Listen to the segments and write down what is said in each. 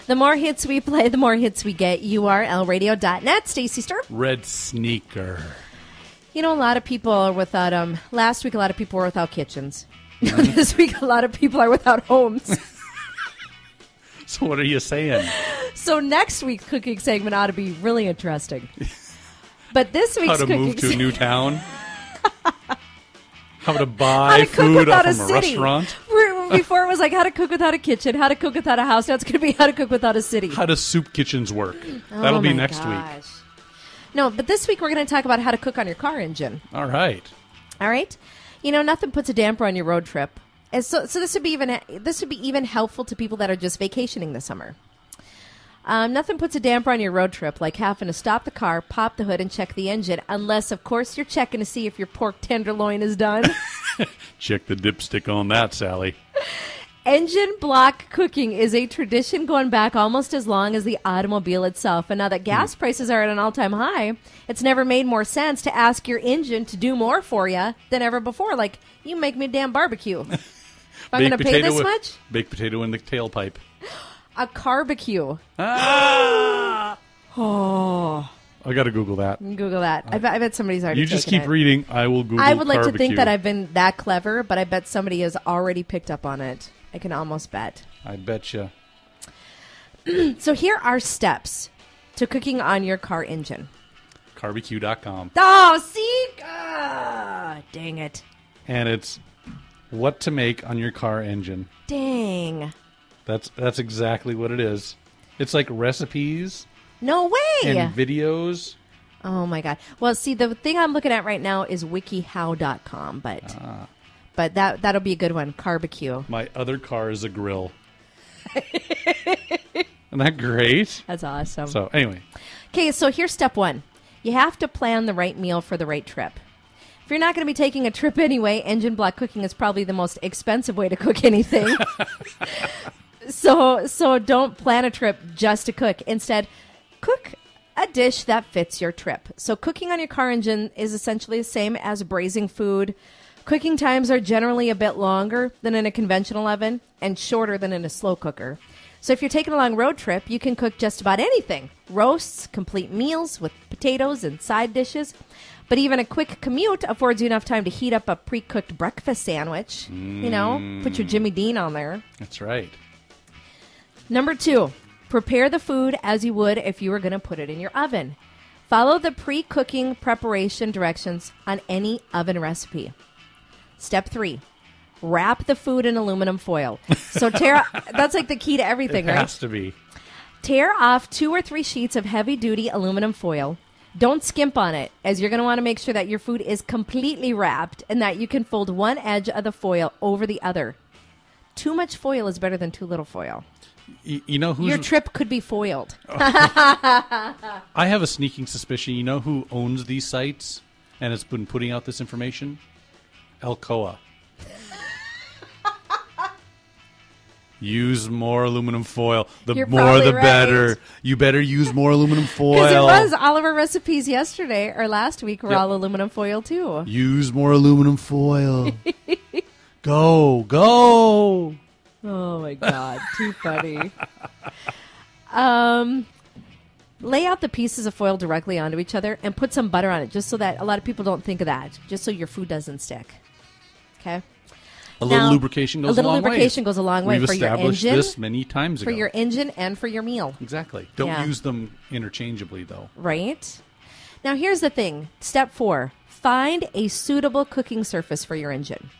The more hits we play, the more hits we get. URLradio.net. Stacey Sturp. Red Sneaker. You know, a lot of people are without, last week a lot of people were without kitchens. This week a lot of people are without homes. So what are you saying? So next week's cooking segment ought to be really interesting. But this week's How to cooking move to a new town? How to how buy to cook food without from a a city. restaurant? Before it was like how to cook without a kitchen, how to cook without a house. Now it's going to be how to cook without a city. How do soup kitchens work? That'll be next week. No, but this week we're going to talk about how to cook on your car engine. All right. All right? You know, nothing puts a damper on your road trip. And so this would be even helpful to people that are just vacationing this summer. Nothing puts a damper on your road trip like having to stop the car, pop the hood, and check the engine, unless, of course, you're checking to see if your pork tenderloin is done. Check the dipstick on that, Sally. Engine block cooking is a tradition going back almost as long as the automobile itself. And now that gas prices are at an all-time high, it's never made more sense to ask your engine to do more for you than ever before. Like, you make me a damn barbecue. If I'm going to pay this much? Baked potato in the tailpipe. A Carbecue. Ah! Oh. I got to Google that. Google that. I bet somebody's already You just taken keep it. reading. I will Google I would like to think Carbecue. that I've been that clever, but I bet somebody has already picked up on it. I can almost bet. I bet you. So here are steps to cooking on your car engine. Carbecue.com. Oh, see? Dang it. And it's what to make on your car engine. Dang. That's exactly what it is. It's like recipes No way. and videos. Oh, my God. Well, see, the thing I'm looking at right now is wikihow.com, but that'll be a good one. Carbecue. My other car is a grill. Isn't that great? That's awesome. So anyway. Okay, so here's step one. You have to plan the right meal for the right trip. If you're not going to be taking a trip anyway, engine block cooking is probably the most expensive way to cook anything. So don't plan a trip just to cook. Instead, cook a dish that fits your trip. So cooking on your car engine is essentially the same as braising food. Cooking times are generally a bit longer than in a conventional oven and shorter than in a slow cooker. So if you're taking a long road trip, you can cook just about anything. Roasts, complete meals with potatoes and side dishes. But even a quick commute affords you enough time to heat up a pre-cooked breakfast sandwich. You know, put your Jimmy Dean on there. That's right. Number 2, prepare the food as you would if you were going to put it in your oven. Follow the pre-cooking preparation directions on any oven recipe. Step 3, wrap the food in aluminum foil. So that's like the key to everything, right? It has to be. Tear off 2 or 3 sheets of heavy-duty aluminum foil. Don't skimp on it, as you're going to want to make sure that your food is completely wrapped and that you can fold one edge of the foil over the other. Too much foil is better than too little foil. You know who's... Your trip could be foiled. I have a sneaking suspicion. You know who owns these sites and has been putting out this information? Alcoa. Use more aluminum foil. The You're more, probably the right. better. You better use more aluminum foil. Because it was all of our recipes yesterday or last week were Yep. all aluminum foil too. Use more aluminum foil. Go. Oh my God, too funny. Lay out the pieces of foil directly onto each other and put some butter on it, just so that a lot of people don't think of that, just so your food doesn't stick. Okay. A little lubrication goes a long way. A little lubrication goes a long way We've for your established engine. this many times ago. For your engine and for your meal. Exactly. Don't Yeah. use them interchangeably, though. Right? Now, here's the thing. Step 4, find a suitable cooking surface for your engine.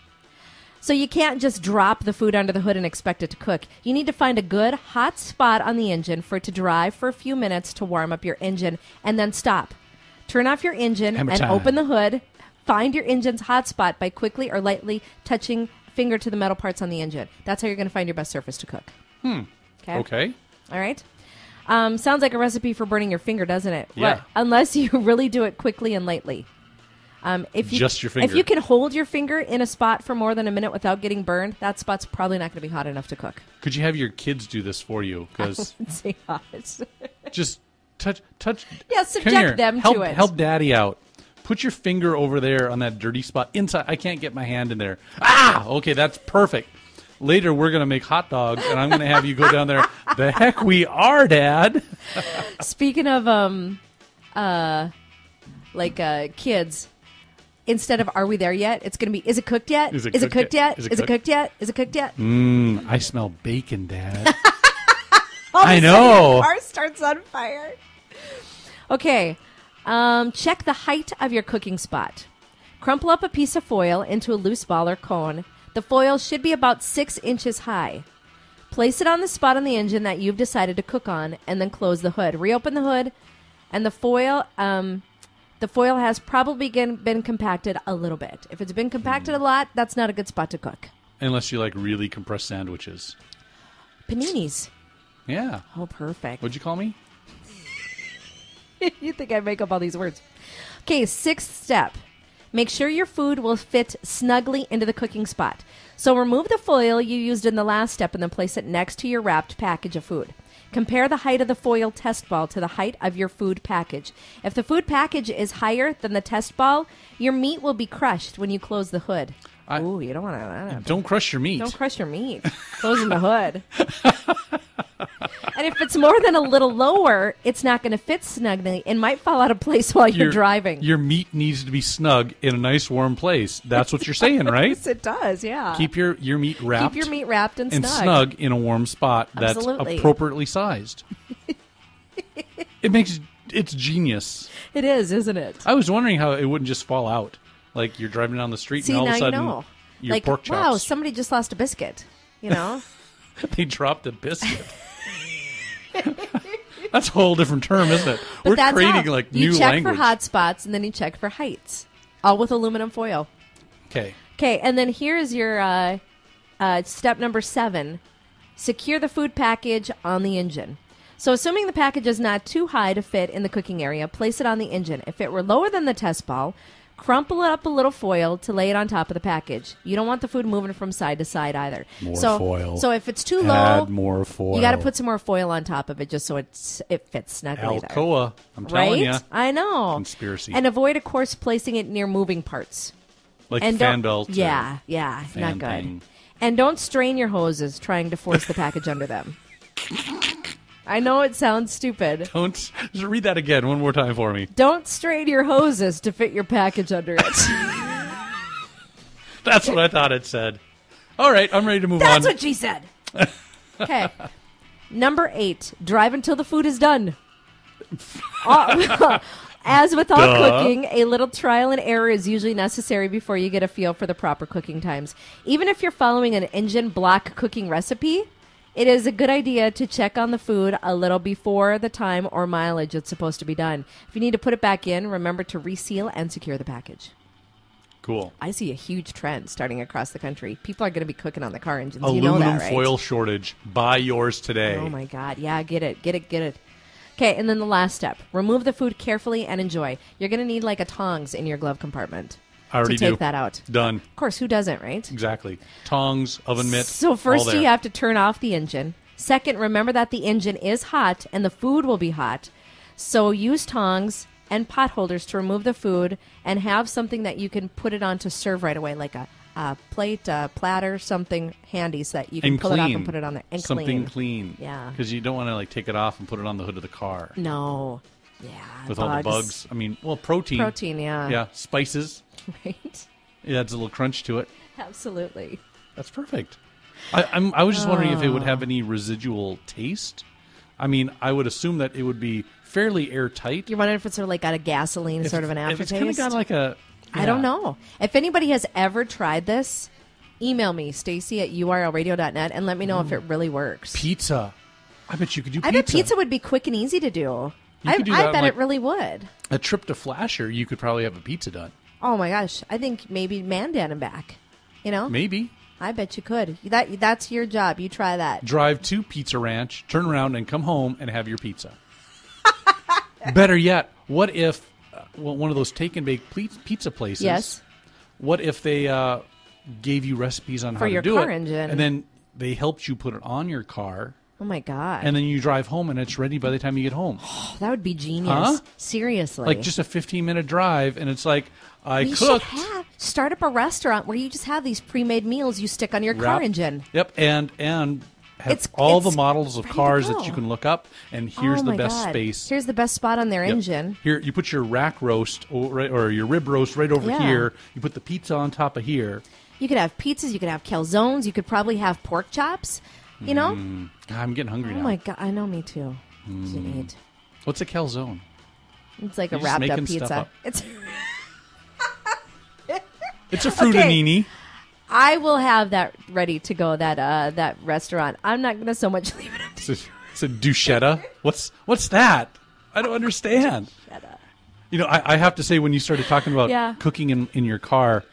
So you can't just drop the food under the hood and expect it to cook. You need to find a good hot spot on the engine for it to dry for a few minutes to warm up your engine, and then stop. Turn off your engine Hammer and time. open the hood. Find your engine's hot spot by quickly or lightly touching finger to the metal parts on the engine. That's how you're going to find your best surface to cook. Okay. All right. Sounds like a recipe for burning your finger, doesn't it? Yeah. What? Unless you really do it quickly and lightly. Just your finger. If you can hold your finger in a spot for more than a minute without getting burned, that spot's probably not going to be hot enough to cook. Could you have your kids do this for you? Because Let's see hot. just touch. Yeah, subject Come here. them help, to it. Help Daddy out. Put your finger over there on that dirty spot. Inside, I can't get my hand in there. Ah, okay, that's perfect. later we're going to make hot dogs, and I'm going to have you go down there. The heck we are, Dad. Speaking of kids, instead of "Are we there yet?" it's going to be "Is it cooked yet? Is it cooked yet? Is it cooked yet? Is it cooked yet?" I smell bacon, Dad. All of I a sudden, know. your car starts on fire. Okay. Check the height of your cooking spot. Crumple up a piece of foil into a loose ball or cone. The foil should be about 6 inches high. Place it on the spot on the engine that you've decided to cook on, and then close the hood. Reopen the hood, and the foil has probably been compacted a little bit. If it's been compacted a lot, that's not a good spot to cook. Unless you like really compressed sandwiches. Paninis. Yeah. Oh, perfect. What'd you call me? You think I make up all these words. Okay, 6th step. Make sure your food will fit snugly into the cooking spot. So remove the foil you used in the last step and then place it next to your wrapped package of food. Compare the height of the foil test ball to the height of your food package. If the food package is higher than the test ball, your meat will be crushed when you close the hood. Ooh, you don't want to. Don't crush your meat. Don't crush your meat. Closing the hood. And if it's more than a little lower, it's not going to fit snugly and might fall out of place while you're driving. Your meat needs to be snug in a nice warm place. That's what you're saying, right? Yes, it does, yeah. Keep your meat wrapped. Keep your meat wrapped and snug in a warm spot that's appropriately sized. It's genius. It is, isn't it? I was wondering how it wouldn't just fall out. Like you're driving down the street and all of a sudden your pork chops. Wow, somebody just lost a biscuit, you know? They dropped a biscuit. That's a whole different term, isn't it? We're creating new language. You check for hot spots and then you check for heights, all with aluminum foil. Okay, and then here's your step number 7. Secure the food package on the engine. So assuming the package is not too high to fit in the cooking area, place it on the engine. If it were lower than the test ball, crumple up a little foil to lay it on top of the package. You don't want the food moving from side to side either. More foil. So if it's too low, add more foil. You got to put some more foil on top of it just so it fits snugly there. Alcoa, I'm telling you. I know. Conspiracy. And avoid, of course, placing it near moving parts. Like fan belts. Yeah, not good. Thing. And don't strain your hoses trying to force the package under them. I know it sounds stupid. Just read that again one more time for me. Don't strain your hoses to fit your package under it. That's what I thought it said. All right, I'm ready to move on. That's what she said. Okay. Number 8, drive until the food is done. As with all cooking, a little trial and error is usually necessary before you get a feel for the proper cooking times. Even if you're following an engine block cooking recipe, it is a good idea to check on the food a little before the time or mileage it's supposed to be done. If you need to put it back in, remember to reseal and secure the package. Cool. I see a huge trend starting across the country. People are going to be cooking on the car engines. Aluminum you know that, right? foil shortage. Buy yours today. Oh, my God. Yeah, get it. Okay, and then the last step. Remove the food carefully and enjoy. You're going to need like a tongs in your glove compartment. I already to take that out. Done. Of course, who doesn't, right? Exactly. Tongs, oven mitt. So first you have to turn off the engine. Second, remember that the engine is hot and the food will be hot. So use tongs and pot holders to remove the food and have something that you can put it on to serve right away, like a plate, a platter, something handy so that you can pull it off and put it on there. And something clean. Yeah. Because you don't want to take it off and put it on the hood of the car. No. Yeah. With all the bugs. I mean, protein. Protein, yeah. Yeah, spices. Right. It adds a little crunch to it. Absolutely. That's perfect. I was just wondering if it would have any residual taste. I mean, I would assume that it would be fairly airtight. You're wondering if it's sort of like got a gasoline sort of an aftertaste? If it's kind of got like a... Yeah. I don't know. If anybody has ever tried this, email me, Stacy@urlradio.net, and let me know if it really works. Pizza. I bet you could do pizza. I bet pizza would be quick and easy to do. I bet it really would. A trip to Flasher, you could probably have a pizza done. Oh, my gosh. I think maybe Mandan and back. You know? Maybe. I bet you could. That's your job. You try that. Drive to Pizza Ranch, turn around, and come home and have your pizza. Better yet, what if one of those take-and-bake pizza places, yes, what if they gave you recipes on how to do it? For your car engine. And then they helped you put it on your car Oh, my God. And then you drive home, and it's ready by the time you get home. Oh, that would be genius. Huh? Seriously. Like just a 15-minute drive, and it's like, We cooked. should start up a restaurant where you just have these pre-made meals you stick on your car Wrap- engine. Yep, and have It's all the ready models of to cars go. that you can look up, and here's Oh the my best God. space. Here's the best spot on their Yep. engine. Here, you put your rack roast or your rib roast right over Yeah. here. You put the pizza on top of here. You could have pizzas. You could have calzones. You could probably have pork chops. You know? God, I'm getting hungry Oh now. my God. I know, me too. To eat. What's a calzone? It's like You're a just wrapped up making stuff pizza. up. It's. It's a frutanini. I will have that ready to go. That restaurant. I'm not going to so much leave it up to It's a duschetta. What's that? I don't understand. Duschetta. You know, I have to say, when you started talking about Yeah. cooking in your car,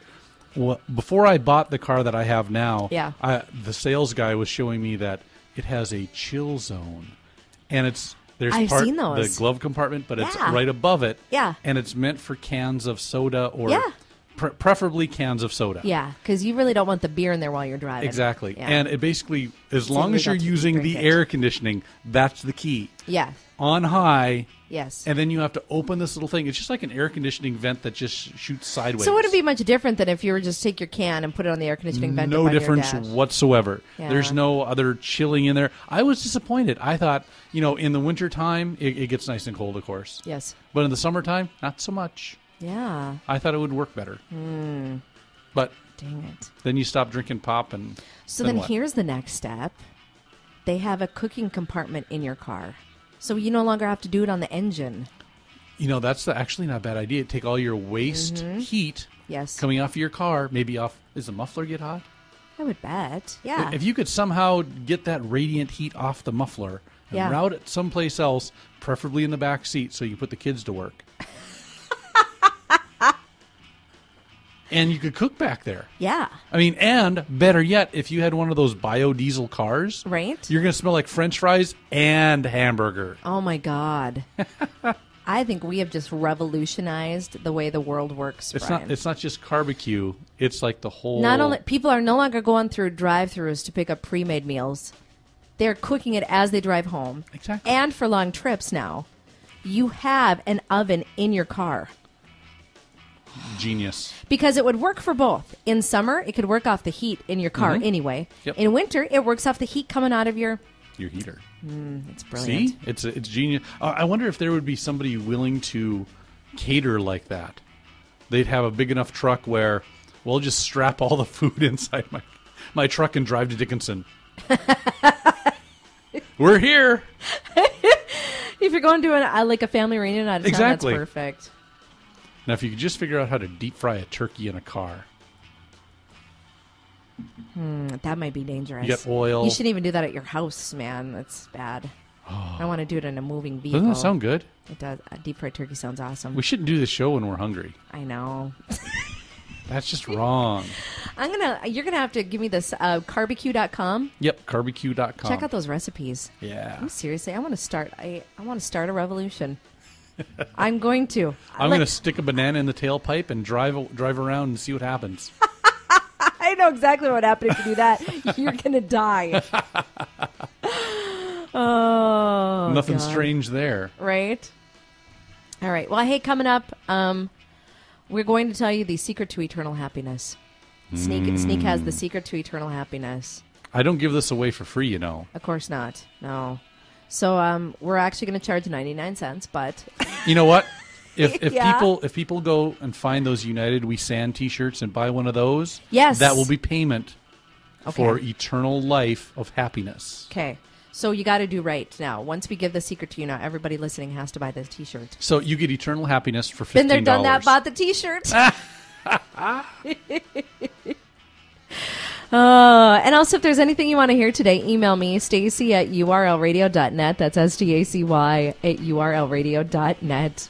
before I bought the car that I have now, Yeah. The sales guy was showing me that it has a chill zone, and there's I've seen those. the glove compartment, but it's Yeah. right above it. Yeah. And it's meant for cans of soda or Yeah. preferably cans of soda. Yeah, because you really don't want the beer in there while you're driving. Exactly. Yeah. And it basically, as long as illegal you're to using drink the it. air conditioning, that's the key. Yeah. On high, Yes. and then you have to open this little thing. It's just like an air conditioning vent that just shoots sideways. So would it be much different than if you were just take your can and put it on the air conditioning vent? No up on your difference dash? whatsoever. Yeah. There's no other chilling in there. I was disappointed. I thought, in the wintertime, it gets nice and cold, of course. Yes. But in the summertime, not so much. Yeah. I thought it would work better. But Dang it. then you stop drinking pop and So then what? here's the next step. They have a cooking compartment in your car. So you no longer have to do it on the engine. That's actually not a bad idea. Take all your waste heat Yes. coming off of your car, maybe off. Does the muffler get hot? I would bet. Yeah. If you could somehow get that radiant heat off the muffler and Yeah. route it someplace else, preferably in the back seat, so you can put the kids to work. And you could cook back there. Yeah. I mean, and better yet, if you had one of those biodiesel cars, Right? you're going to smell like French fries and hamburger. Oh my God. I think we have just revolutionized the way the world works, Brian. It's not just Carbecue. It's like the whole. Not only people are no longer going through drive-throughs to pick up pre-made meals. They're cooking it as they drive home. Exactly. And for long trips now, you have an oven in your car. Genius. Because it would work for both. In summer, it could work off the heat in your car anyway. Yep. In winter, it works off the heat coming out of your... Your heater. It's brilliant. See? It's genius. I wonder if there would be somebody willing to cater like that. They'd have a big enough truck where we'll just strap all the food inside my truck and drive to Dickinson. We're here. If you're going to a family reunion out of town, Exactly. that's perfect. Now, if you could just figure out how to deep fry a turkey in a car. That might be dangerous. You got oil. You shouldn't even do that at your house, man. That's bad. I want to do it in a moving vehicle. Doesn't that sound good? It does. A deep fried turkey sounds awesome. We shouldn't do this show when we're hungry. I know. That's just wrong. You're gonna have to give me this Carbecue.com. Yep, Carbecue.com. Check out those recipes. Yeah. Seriously, I want to start. I want to start a revolution. I'm going to. I'm going to stick a banana in the tailpipe and drive around and see what happens. I know exactly what happened if you do that. You're gonna die. Oh, Nothing God. strange there. Right? All right. Well, hey, coming up, we're going to tell you the secret to eternal happiness. Sneak has the secret to eternal happiness. I don't give this away for free, you know. Of course not. No. So we're actually going to charge 99 cents, but You know what? If Yeah. people go and find those United We Stand T-shirts and buy one of those, Yes. that will be payment for Okay. eternal life of happiness. okay. So you got to do right now. Once we give the secret to you now, everybody listening has to buy this T-shirt. So you get eternal happiness for $15. Been there, done that, bought the T-shirt. And also, if there's anything you want to hear today, email me, Stacy at urlradio.net. That's STACY at urlradio.net.